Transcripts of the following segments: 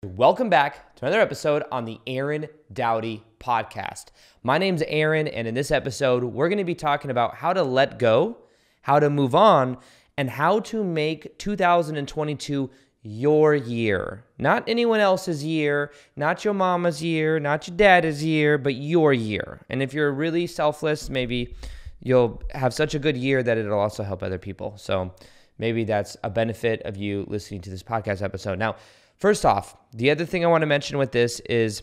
Welcome back to another episode on the Aaron Dowdy podcast. My name's Aaron, and in this episode, we're going to be talking about how to let go, how to move on, and how to make 2022 your year. Not anyone else's year, not your mama's year, not your dad's year, but your year. And if you're really selfless, maybe you'll have such a good year that it'll also help other people. So maybe that's a benefit of you listening to this podcast episode. Now, first off, the other thing I want to mention with this is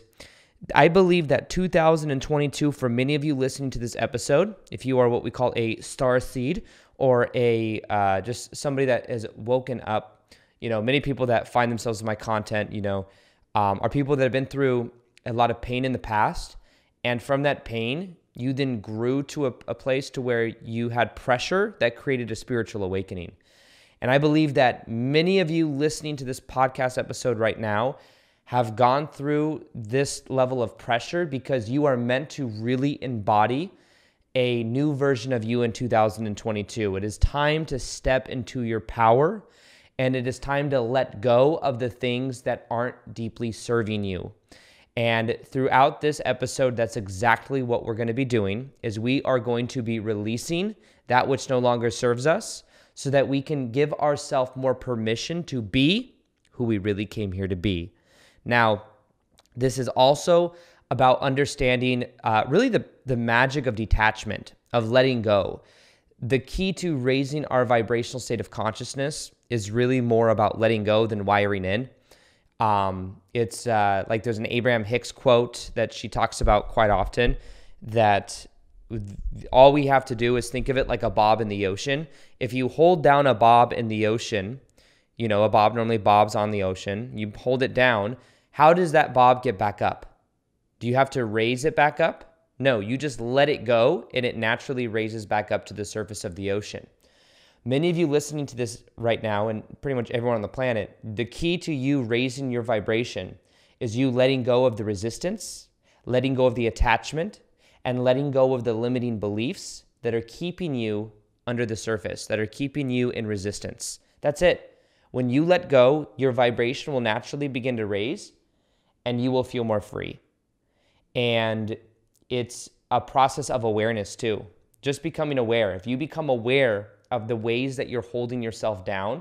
I believe that 2022, for many of you listening to this episode, if you are what we call a star seed or a just somebody that has woken up, many people that find themselves in my content, are people that have been through a lot of pain in the past. And from that pain, you then grew to a place to where you had pressure that created a spiritual awakening. And I believe that many of you listening to this podcast episode right now have gone through this level of pressure because you are meant to really embody a new version of you in 2022. It is time to step into your power, and it is time to let go of the things that aren't deeply serving you. And throughout this episode, that's exactly what we're going to be doing, is we are going to be releasing that which no longer serves us, so that we can give ourselves more permission to be who we really came here to be. Now, this is also about understanding really the magic of detachment, of letting go. The key to raising our vibrational state of consciousness is really more about letting go than wiring in. It's like there's an Abraham Hicks quote that she talks about quite often, that all we have to do is think of it like a bob in the ocean. If you hold down a bob in the ocean, a bob normally bobs on the ocean, you hold it down, how does that bob get back up? Do you have to raise it back up? No, you just let it go and it naturally raises back up to the surface of the ocean. Many of you listening to this right now, and pretty much everyone on the planet, the key to you raising your vibration is you letting go of the resistance, letting go of the attachment, and letting go of the limiting beliefs that are keeping you under the surface, that are keeping you in resistance. That's it. When you let go, your vibration will naturally begin to raise and you will feel more free. And it's a process of awareness too. Just becoming aware. If you become aware of the ways that you're holding yourself down,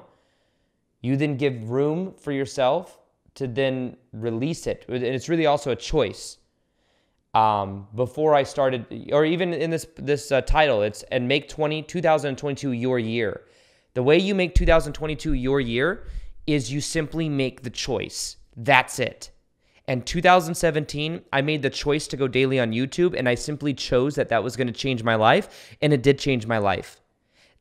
you then give room for yourself to then release it. And it's really also a choice. Before I started, or even in this title, it's and make 2022 your year. The way you make 2022 your year is you simply make the choice. That's it. And 2017, I made the choice to go daily on YouTube, and I simply chose that was going to change my life, and it did change my life.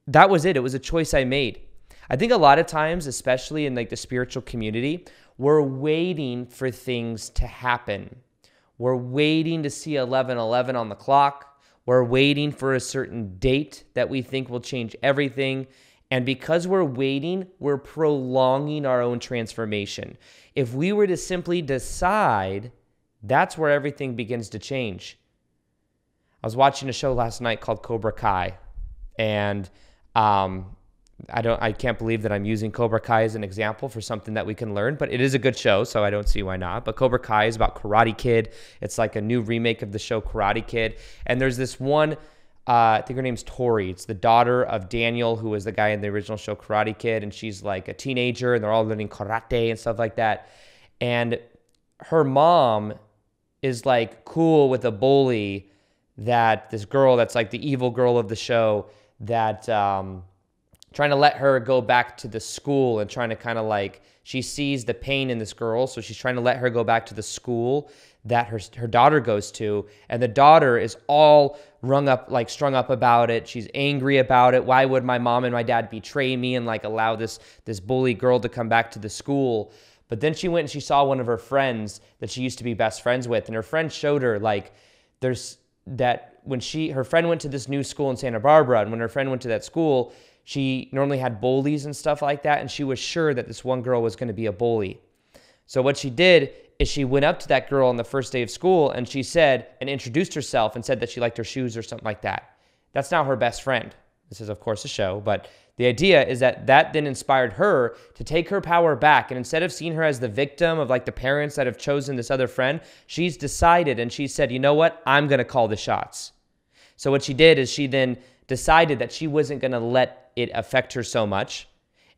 That was it. It was a choice I made. I think a lot of times, especially in like the spiritual community, we're waiting for things to happen. We're waiting to see 11:11 on the clock. We're waiting for a certain date that we think will change everything. And because we're waiting, we're prolonging our own transformation. If we were to simply decide, that's where everything begins to change. I was watching a show last night called Cobra Kai. And I can't believe that I'm using Cobra Kai as an example for something that we can learn, but it is a good show, so I don't see why not. But Cobra Kai is about Karate Kid. It's like a new remake of the show Karate Kid. And there's this one, I think her name's Tori. It's the daughter of Daniel, who was the guy in the original show Karate Kid. And she's like a teenager, and they're all learning karate and stuff like that. And her mom is like cool with a bully, that this girl that's like the evil girl of the show, that trying to let her go back to the school, and trying to kind of like, she sees the pain in this girl, so she's trying to let her go back to the school that her daughter goes to, and the daughter is all strung up about it. She's angry about it. Why would my mom and my dad betray me and like allow this bully girl to come back to the school? But then she went and she saw one of her friends that she used to be best friends with, and her friend showed her like there's that when her friend went to this new school in Santa Barbara, and when her friend went to that school, she normally had bullies and stuff like that, and she was sure that this one girl was going to be a bully. So what she did is she went up to that girl on the first day of school, and she said, and introduced herself and said that she liked her shoes or something like that. That's now her best friend. This is, of course, a show, but the idea is that then inspired her to take her power back. And instead of seeing her as the victim of like the parents that have chosen this other friend, she's decided and she said, you know what? I'm going to call the shots. So what she did is she then decided that she wasn't going to let it affect her so much.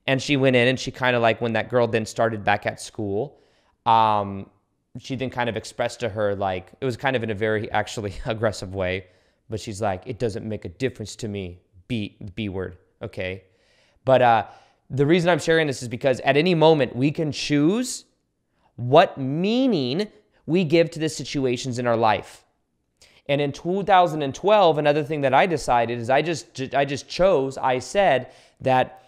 And she went in and she kind of like, when that girl then started back at school, she then kind of expressed to her, like, it was kind of in a very actually aggressive way, but she's like, it doesn't make a difference to me. B word. Okay. But the reason I'm sharing this is because at any moment we can choose what meaning we give to the situations in our life. And in 2012, another thing that I decided is I said that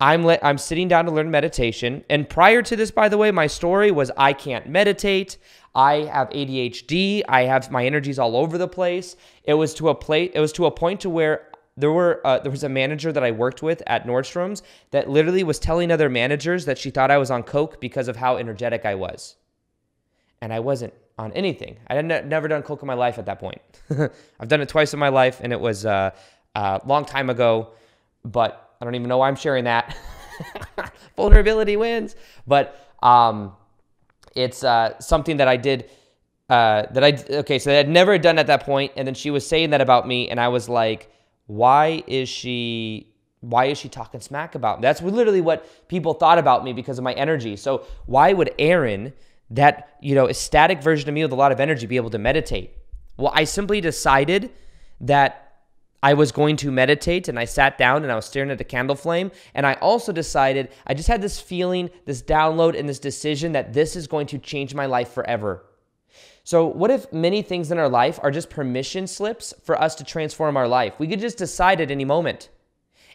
I'm sitting down to learn meditation. And prior to this, by the way, my story was I can't meditate. I have ADHD. My energy's all over the place. It was to a point to where there was a manager that I worked with at Nordstrom's that literally was telling other managers that she thought I was on coke because of how energetic I was. And I wasn't on anything. I had never done coke in my life at that point. I've done it twice in my life, and it was a long time ago, but I don't even know why I'm sharing that. Vulnerability wins. But it's something that I did so I had never done at that point, and then she was saying that about me, and I was like, why is she talking smack about me? That's literally what people thought about me because of my energy. So why would Aaron, that, ecstatic version of me with a lot of energy, be able to meditate? Well, I simply decided that I was going to meditate, and I sat down and I was staring at the candle flame. And I also decided, I just had this feeling, this download, and this decision that this is going to change my life forever. So what if many things in our life are just permission slips for us to transform our life? We could just decide at any moment.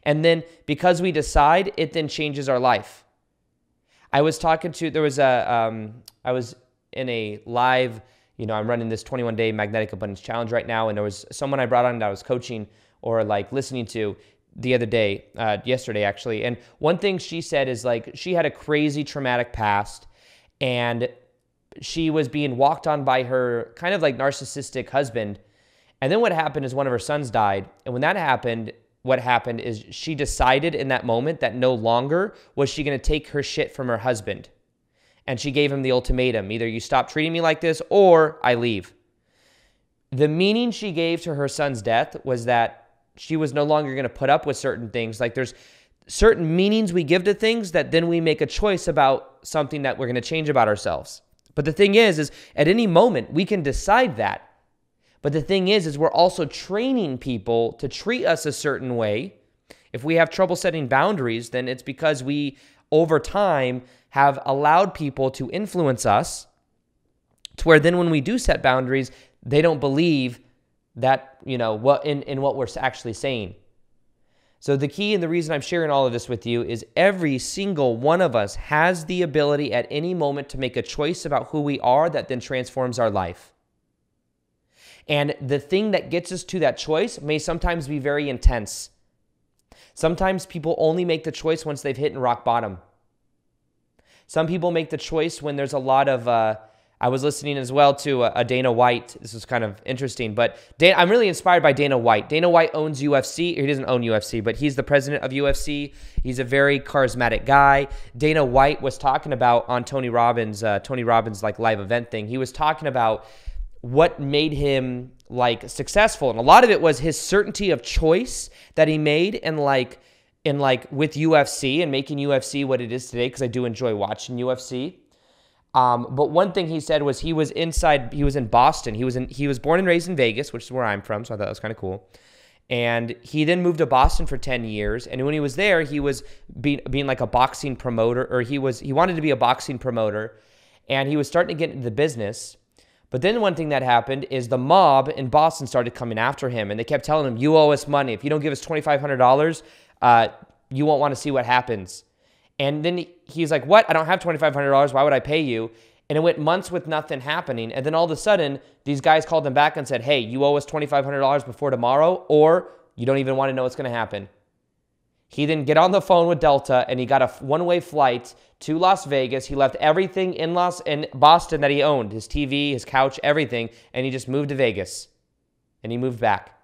And then because we decide, it then changes our life. I was in a live, I'm running this 21-day magnetic abundance challenge right now. And there was someone I brought on that I was coaching or like listening to the other day, yesterday actually. And one thing she said is like, she had a crazy traumatic past, and she was being walked on by her kind of like narcissistic husband. And then what happened is one of her sons died. And when that happened, what happened is she decided in that moment that no longer was she going to take her shit from her husband. And she gave him the ultimatum, either you stop treating me like this or I leave. The meaning she gave to her son's death was that she was no longer going to put up with certain things. Like there's certain meanings we give to things that then we make a choice about something that we're going to change about ourselves. But the thing is at any moment we can decide that. But the thing is we're also training people to treat us a certain way. If we have trouble setting boundaries, then it's because we, over time, have allowed people to influence us to where then when we do set boundaries, they don't believe that, what in what we're actually saying. So the key and the reason I'm sharing all of this with you is every single one of us has the ability at any moment to make a choice about who we are that then transforms our life. And the thing that gets us to that choice may sometimes be very intense. Sometimes people only make the choice once they've hit rock bottom. Some people make the choice when there's a lot of, I was listening as well to a Dana White. This was kind of interesting, but I'm really inspired by Dana White. Dana White owns UFC. He doesn't own UFC, but he's the president of UFC. He's a very charismatic guy. Dana White was talking about on Tony Robbins' like live event thing. He was talking about what made him like successful, and a lot of it was his certainty of choice that he made, and like with UFC and making UFC what it is today. Because I do enjoy watching UFC. But one thing he said was he was in Boston. He was born and raised in Vegas, which is where I'm from, so I thought that was kind of cool. And he then moved to Boston for 10 years. And when he was there, he was being like a boxing promoter, or he wanted to be a boxing promoter, and he was starting to get into the business. But then one thing that happened is the mob in Boston started coming after him, and they kept telling him, you owe us money. If you don't give us $2,500, you won't want to see what happens. And then he's like, what? I don't have $2,500. Why would I pay you? And it went months with nothing happening. And then all of a sudden, these guys called him back and said, hey, you owe us $2,500 before tomorrow, or you don't even want to know what's going to happen. He then get on the phone with Delta, and he got a one-way flight to Las Vegas. He left everything in Boston that he owned, his TV, his couch, everything, and he just moved to Vegas. And he moved back.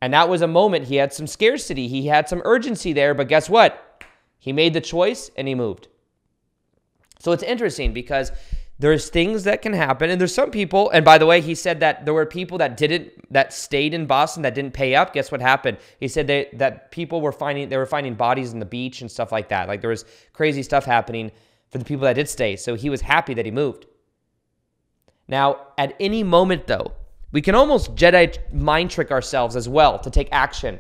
And that was a moment he had some scarcity. He had some urgency there, but guess what? He made the choice and he moved. So it's interesting because there's things that can happen, and there's some people, and by the way, he said that there were people that stayed in Boston that didn't pay up. Guess what happened? He said that people were finding bodies on the beach and stuff like that. Like there was crazy stuff happening for the people that did stay. So he was happy that he moved. Now, at any moment though, we can almost Jedi mind trick ourselves as well to take action.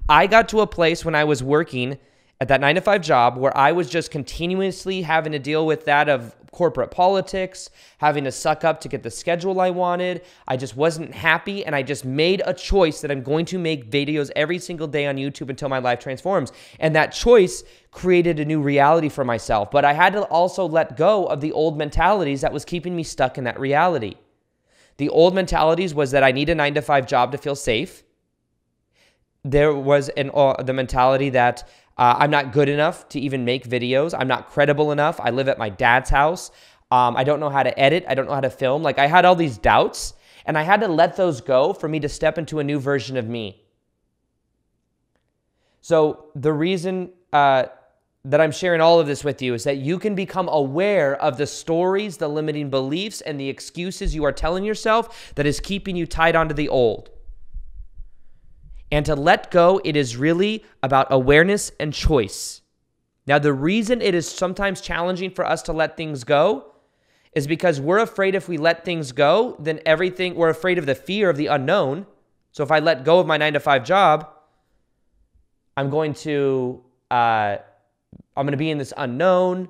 I got to a place when I was working at that 9-to-5 job where I was just continuously having to deal with that of corporate politics, having to suck up to get the schedule I wanted. I just wasn't happy, and I just made a choice that I'm going to make videos every single day on YouTube until my life transforms. And that choice created a new reality for myself. But I had to also let go of the old mentalities that was keeping me stuck in that reality. The old mentalities was that I need a 9-to-5 job to feel safe. There was the mentality that I'm not good enough to even make videos. I'm not credible enough. I live at my dad's house. I don't know how to edit. I don't know how to film. Like I had all these doubts, and I had to let those go for me to step into a new version of me. So the reason that I'm sharing all of this with you is that you can become aware of the stories, the limiting beliefs, and the excuses you are telling yourself that is keeping you tied onto the old. And to let go, it is really about awareness and choice. Now, the reason it is sometimes challenging for us to let things go is because we're afraid if we let things go, then we're afraid of the fear of the unknown. So if I let go of my 9-to-5 job, I'm going to be in this unknown.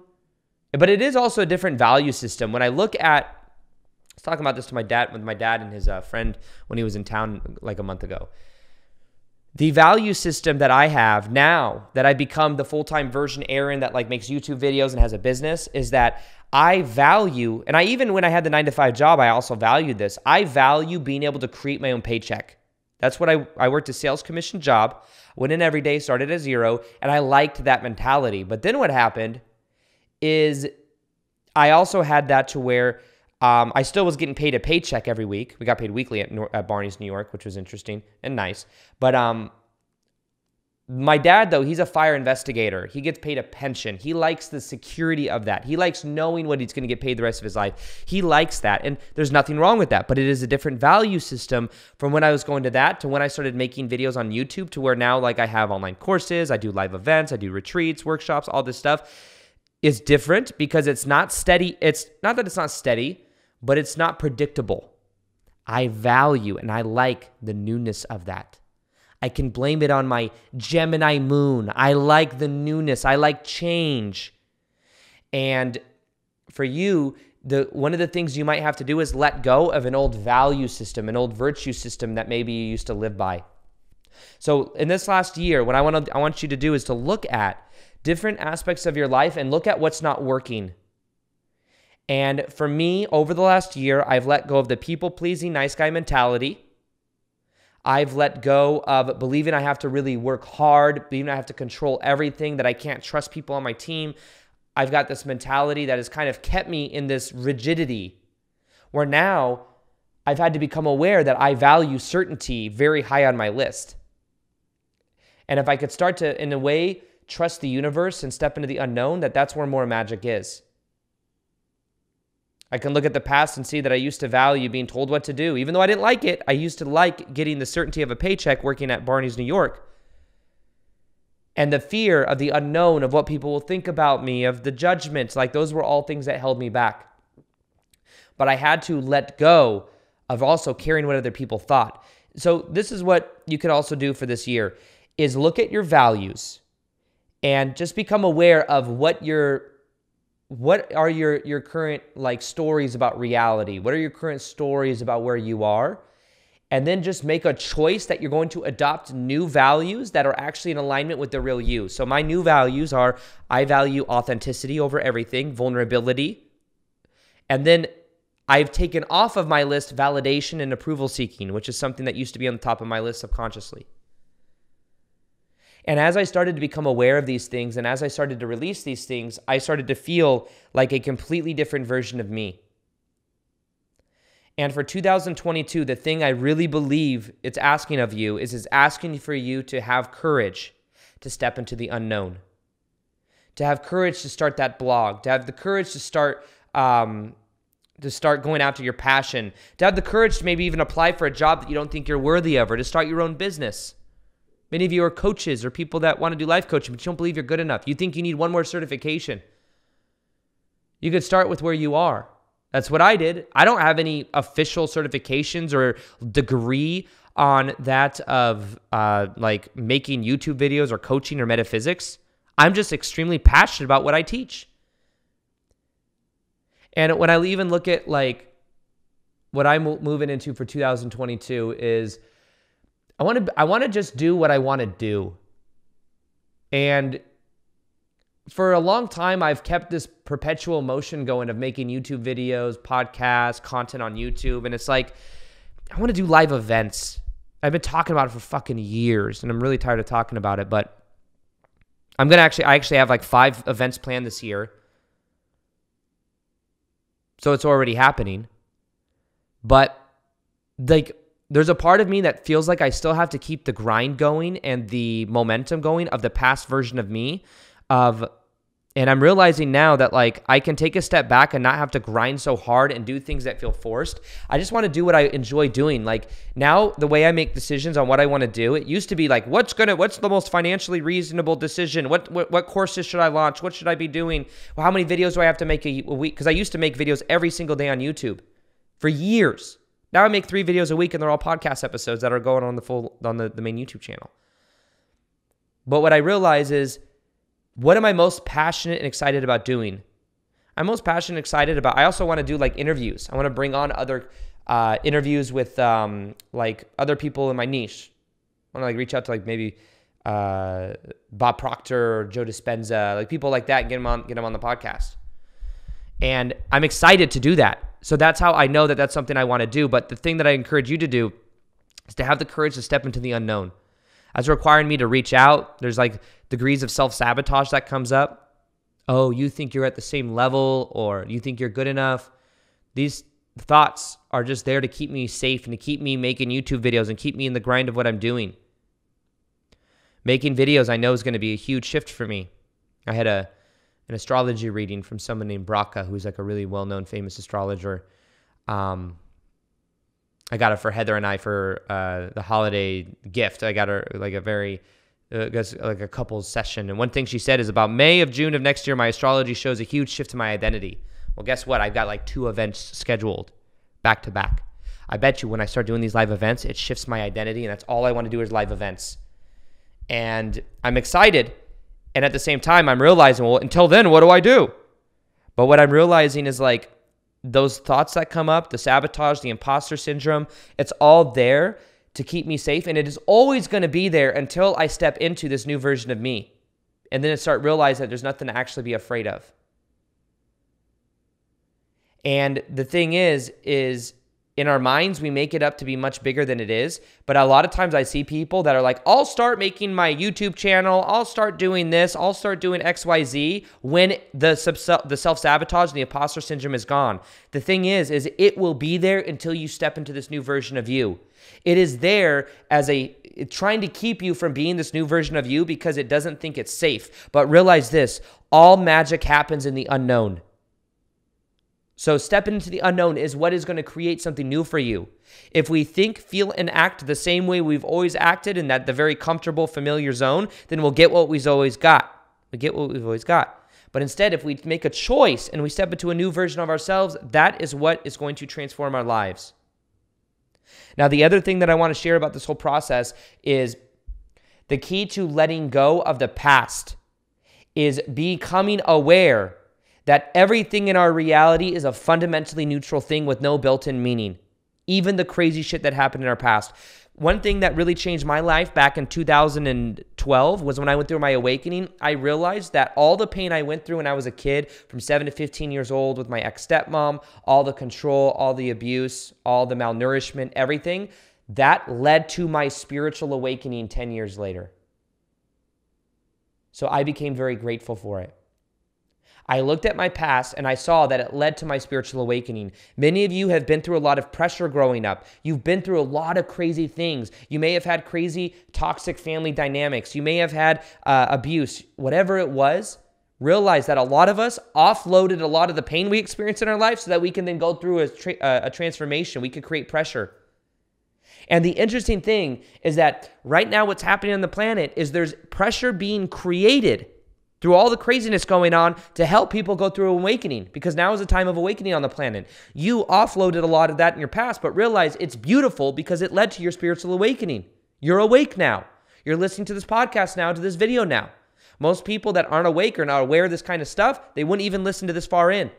But it is also a different value system. When I look at, I was talking about this with my dad and his friend when he was in town like a month ago. The value system that I have now that I become the full-time version Aaron that like makes YouTube videos and has a business is that I value, and even when I had the 9-to-5 job, I also valued this. I value being able to create my own paycheck. That's what I worked a sales commission job, went in every day, started at zero, and I liked that mentality. But then what happened is I also had that to where I still was getting paid a paycheck every week. We got paid weekly at Barney's, New York, which was interesting and nice. But my dad, though, he's a fire investigator. He gets paid a pension. He likes the security of that. He likes knowing what he's going to get paid the rest of his life. He likes that, and there's nothing wrong with that. But it is a different value system from when I was going to that to when I started making videos on YouTube to where now like I have online courses, I do live events, I do retreats, workshops, all this stuff. It's different because it's not steady. It's not that it's not steady, but it's not predictable. I value and I like the newness of that. I can blame it on my Gemini moon. I like the newness. I like change. And for you, one of the things you might have to do is let go of an old value system, an old virtue system that maybe you used to live by. So in this last year, what I want you to do is to look at different aspects of your life and look at what's not working. And for me, over the last year, I've let go of the people-pleasing, nice guy mentality. I've let go of believing I have to really work hard, believing I have to control everything, that I can't trust people on my team. I've got this mentality that has kind of kept me in this rigidity, where now I've had to become aware that I value certainty very high on my list. And if I could start to, in a way, trust the universe and step into the unknown, that's where more magic is. I can look at the past and see that I used to value being told what to do. Even though I didn't like it, I used to like getting the certainty of a paycheck working at Barney's, New York. And the fear of the unknown, of what people will think about me, of the judgments, like those were all things that held me back. But I had to let go of also caring what other people thought. So this is what you could also do for this year, is look at your values and just become aware of what are your current like stories about reality? What are your current stories about where you are? And then just make a choice that you're going to adopt new values that are actually in alignment with the real you. So my new values are, I value authenticity over everything, vulnerability. And then I've taken off of my list validation and approval seeking, which is something that used to be on the top of my list subconsciously. And as I started to become aware of these things, and as I started to release these things, I started to feel like a completely different version of me. And for 2022, the thing I really believe it's asking of you is it's asking for you to have courage to step into the unknown, to have courage to start that blog, to have the courage to start going after your passion, to have the courage to maybe even apply for a job that you don't think you're worthy of, or to start your own business. Many of you are coaches or people that want to do life coaching, but you don't believe you're good enough. You think you need one more certification. You could start with where you are. That's what I did. I don't have any official certifications or degree on that of like making YouTube videos or coaching or metaphysics. I'm just extremely passionate about what I teach. And when I even look at like what I'm moving into for 2022 is I want to just do what I want to do. And for a long time, I've kept this perpetual motion going of making YouTube videos, podcasts, content on YouTube. And it's like, I want to do live events. I've been talking about it for fucking years, and I'm really tired of talking about it. But I actually have like 5 events planned this year. So it's already happening. But like, there's a part of me that feels like I still have to keep the grind going and the momentum going of the past version of me. And I'm realizing now that like I can take a step back and not have to grind so hard and do things that feel forced. I just want to do what I enjoy doing. Like now the way I make decisions on what I want to do, it used to be like, what's the most financially reasonable decision? What courses should I launch? What should I be doing? Well, how many videos do I have to make a week? Because I used to make videos every single day on YouTube for years. Now I make 3 videos a week, and they're all podcast episodes that are going on the main YouTube channel. But what I realize is, what am I most passionate and excited about doing? I'm most passionate and excited about, I also want to do like interviews. I want to bring on other interviews with like other people in my niche. I want to like reach out to like maybe Bob Proctor or Joe Dispenza, like people like that, and get them on the podcast. And I'm excited to do that. So that's how I know that that's something I want to do. But the thing that I encourage you to do is to have the courage to step into the unknown. That's requiring me to reach out. There's like degrees of self-sabotage that comes up. Oh, you think you're at the same level, or you think you're good enough. These thoughts are just there to keep me safe and to keep me making YouTube videos and keep me in the grind of what I'm doing. Making videos I know is going to be a huge shift for me. I had an astrology reading from someone named Braca, who's like a really well-known famous astrologer. I got it for Heather and I for the holiday gift. I got her like like a couple's session. And one thing she said is about May of June of next year, my astrology shows a huge shift to my identity. Well, guess what? I've got like 2 events scheduled back to back. I bet you when I start doing these live events, it shifts my identity, and that's all I want to do is live events. And I'm excited. And at the same time, I'm realizing, well, until then, what do I do? But what I'm realizing is like those thoughts that come up, the sabotage, the imposter syndrome, it's all there to keep me safe. And it is always going to be there until I step into this new version of me. And then I start realizing that there's nothing to actually be afraid of. And the thing is in our minds, we make it up to be much bigger than it is. But a lot of times I see people that are like, I'll start making my YouTube channel. I'll start doing this. I'll start doing XYZ when the self-sabotage and the imposter syndrome is gone. The thing is it will be there until you step into this new version of you. It is there as trying to keep you from being this new version of you because it doesn't think it's safe. But realize this, all magic happens in the unknown. So stepping into the unknown is what is going to create something new for you. If we think, feel, and act the same way we've always acted in that the very comfortable, familiar zone, then we'll get what we've always got. We get what we've always got. But instead, if we make a choice and we step into a new version of ourselves, that is what is going to transform our lives. Now, the other thing that I want to share about this whole process is the key to letting go of the past is becoming aware that everything in our reality is a fundamentally neutral thing with no built-in meaning, even the crazy shit that happened in our past. One thing that really changed my life back in 2012 was when I went through my awakening. I realized that all the pain I went through when I was a kid, from 7 to 15 years old with my ex-stepmom, all the control, all the abuse, all the malnourishment, everything, that led to my spiritual awakening 10 years later. So I became very grateful for it. I looked at my past and I saw that it led to my spiritual awakening. Many of you have been through a lot of pressure growing up. You've been through a lot of crazy things. You may have had crazy toxic family dynamics. You may have had abuse, whatever it was. Realize that a lot of us offloaded a lot of the pain we experience in our life so that we can then go through a transformation. We could create pressure. And the interesting thing is that right now what's happening on the planet is there's pressure being created through all the craziness going on to help people go through awakening, because now is a time of awakening on the planet. You offloaded a lot of that in your past, but realize it's beautiful because it led to your spiritual awakening. You're awake now. You're listening to this podcast now, to this video now. Most people that aren't awake or not aware of this kind of stuff, they wouldn't even listen to this far in.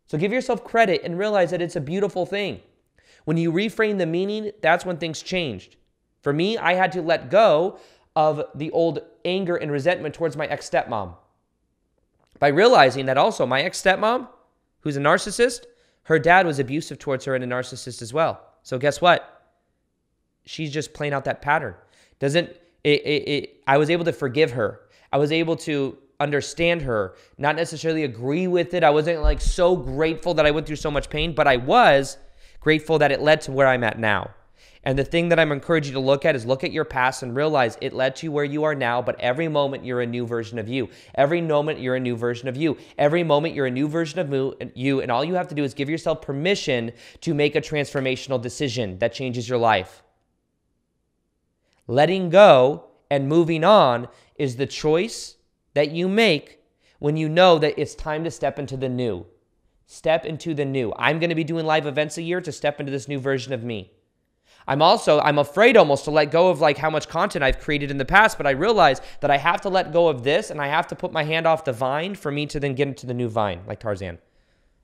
So give yourself credit and realize that it's a beautiful thing. When you reframe the meaning, that's when things changed. For me, I had to let go of the old anger and resentment towards my ex-stepmom. By realizing that also my ex-stepmom, who's a narcissist, her dad was abusive towards her and a narcissist as well. So guess what? She's just playing out that pattern. I was able to forgive her. I was able to understand her, not necessarily agree with it. I wasn't like so grateful that I went through so much pain, but I was grateful that it led to where I'm at now. And the thing that I'm encouraging you to look at is look at your past and realize it led to where you are now, but every moment you're a new version of you. Every moment you're a new version of you. Every moment you're a new version of you, and all you have to do is give yourself permission to make a transformational decision that changes your life. Letting go and moving on is the choice that you make when you know that it's time to step into the new. Step into the new. I'm going to be doing live events a year to step into this new version of me. I'm afraid almost to let go of like how much content I've created in the past, but I realize that I have to let go of this and I have to put my hand off the vine for me to then get into the new vine, like Tarzan.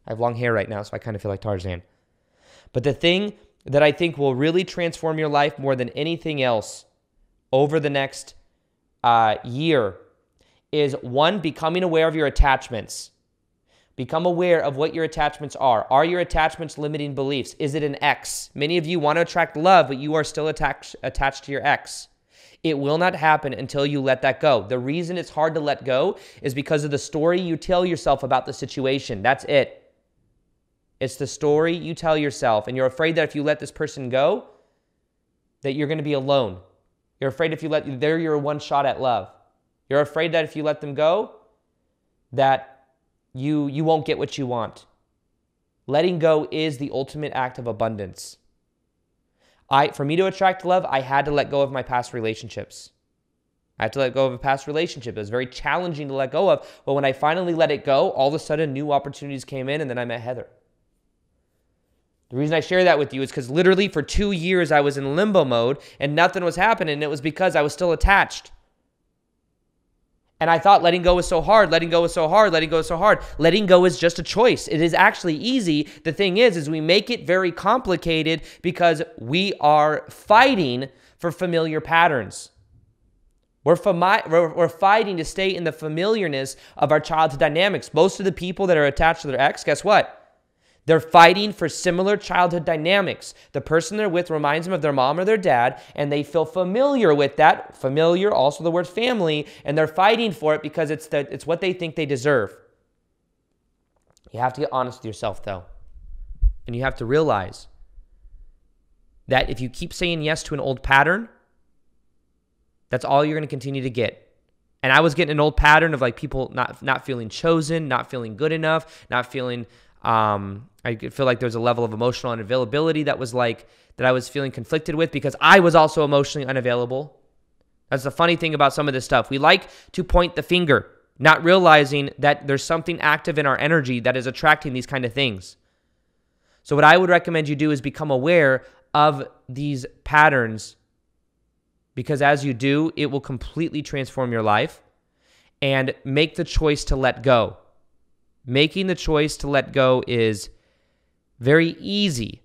I have long hair right now, so I kind of feel like Tarzan. But the thing that I think will really transform your life more than anything else over the next year is, one, becoming aware of your attachments. Become aware of what your attachments are. Are your attachments limiting beliefs? Is it an ex? Many of you want to attract love, but you are still attached to your ex. It will not happen until you let that go. The reason it's hard to let go is because of the story you tell yourself about the situation. That's it. It's the story you tell yourself, and you're afraid that if you let this person go, that you're going to be alone. You're afraid if you they're your one shot at love. You're afraid that if you let them go, that you won't get what you want. Letting go is the ultimate act of abundance. For me to attract love, I had to let go of my past relationships. I had to let go of a past relationship. It was very challenging to let go of, but when I finally let it go, all of a sudden new opportunities came in, and then I met Heather. The reason I share that with you is because literally for 2 years I was in limbo mode and nothing was happening, and it was because I was still attached. And I thought letting go was so hard, letting go was so hard, letting go is so hard. Letting go is just a choice. It is actually easy. The thing is we make it very complicated because we are fighting for familiar patterns. We're fighting to stay in the familiarness of our childhood dynamics. Most of the people that are attached to their ex, guess what? They're fighting for similar childhood dynamics. The person they're with reminds them of their mom or their dad, and they feel familiar with that. Familiar, also the word family, and they're fighting for it because it's what they think they deserve. You have to get honest with yourself, though. And you have to realize that if you keep saying yes to an old pattern, that's all you're going to continue to get. And I was getting an old pattern of like people not feeling chosen, not feeling good enough, not feeling... I feel like there's a level of emotional unavailability that I was feeling conflicted with because I was also emotionally unavailable. That's the funny thing about some of this stuff. We like to point the finger, not realizing that there's something active in our energy that is attracting these kind of things. So what I would recommend you do is become aware of these patterns, because as you do, it will completely transform your life, and make the choice to let go. Making the choice to let go is very easy.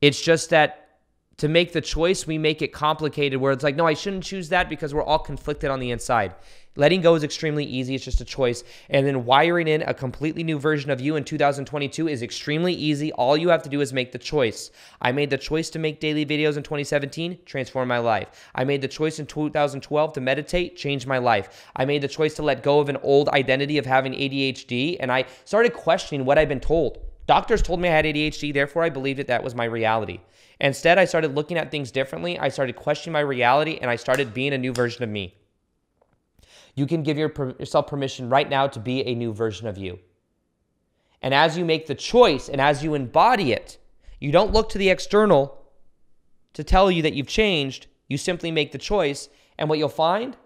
It's just that to make the choice, we make it complicated where it's like, no, I shouldn't choose that because we're all conflicted on the inside. Letting go is extremely easy. It's just a choice. And then wiring in a completely new version of you in 2022 is extremely easy. All you have to do is make the choice. I made the choice to make daily videos in 2017, transform my life. I made the choice in 2012 to meditate, change my life. I made the choice to let go of an old identity of having ADHD, and I started questioning what I'd been told. Doctors told me I had ADHD, therefore I believed that was my reality. Instead, I started looking at things differently. I started questioning my reality, and I started being a new version of me. You can give yourself permission right now to be a new version of you. And as you make the choice and as you embody it, you don't look to the external to tell you that you've changed. You simply make the choice. And what you'll find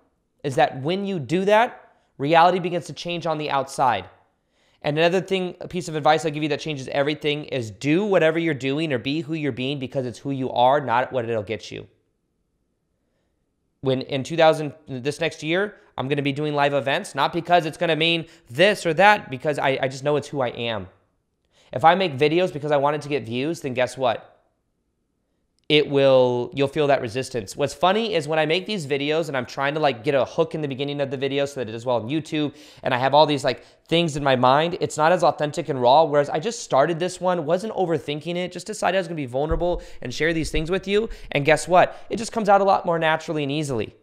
is that when you do that, reality begins to change on the outside. And another thing, a piece of advice I'll give you that changes everything is do whatever you're doing or be who you're being because it's who you are, not what it'll get you. When in this next year, I'm going to be doing live events, not because it's going to mean this or that, because I just know it's who I am. If I make videos because I wanted to get views, then guess what? You'll feel that resistance. What's funny is when I make these videos and I'm trying to like get a hook in the beginning of the video so that it does well on YouTube, and I have all these like things in my mind, it's not as authentic and raw, whereas I just started this one, wasn't overthinking it, just decided I was gonna be vulnerable and share these things with you, and guess what? It just comes out a lot more naturally and easily.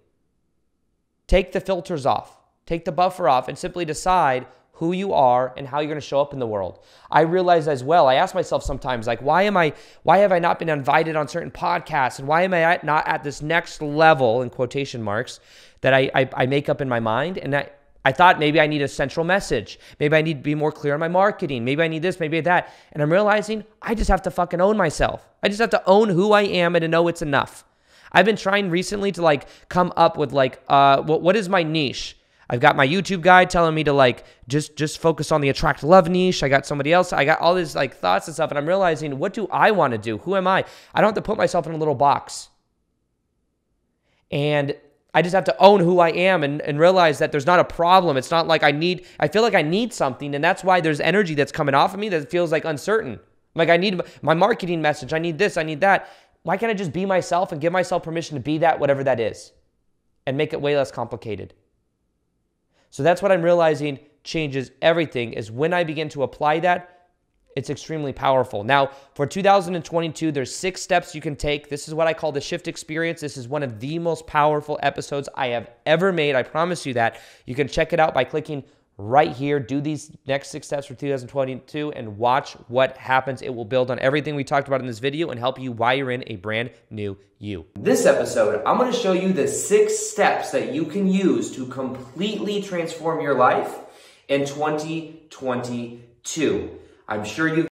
Take the filters off, take the buffer off, and simply decide who you are and how you're going to show up in the world. I realize as well, I ask myself sometimes, like, why have I not been invited on certain podcasts? And why am I not at this next level, in quotation marks, that I make up in my mind? And I thought maybe I need a central message. Maybe I need to be more clear on my marketing. Maybe I need this, maybe that. And I'm realizing I just have to fucking own myself. I just have to own who I am and to know it's enough. I've been trying recently to like come up with like, what is my niche? I've got my YouTube guy telling me to like just focus on the attract love niche. I got somebody else. I got all these like thoughts and stuff, and I'm realizing, what do I want to do? Who am I? I don't have to put myself in a little box. And I just have to own who I am and realize that there's not a problem. It's not like I feel like I need something, and that's why there's energy that's coming off of me that feels like uncertain. Like I need my marketing message. I need this. I need that. Why can't I just be myself and give myself permission to be that, whatever that is, and make it way less complicated? So that's what I'm realizing changes everything, is when I begin to apply that, it's extremely powerful. Now, for 2022, there's 6 steps you can take. This is what I call the shift experience. This is one of the most powerful episodes I have ever made. I promise you that. You can check it out by clicking right here. Do these next 6 steps for 2022 and watch what happens. It will build on everything we talked about in this video and help you wire in a brand new you. This episode, I'm going to show you the 6 steps that you can use to completely transform your life in 2022. I'm sure you've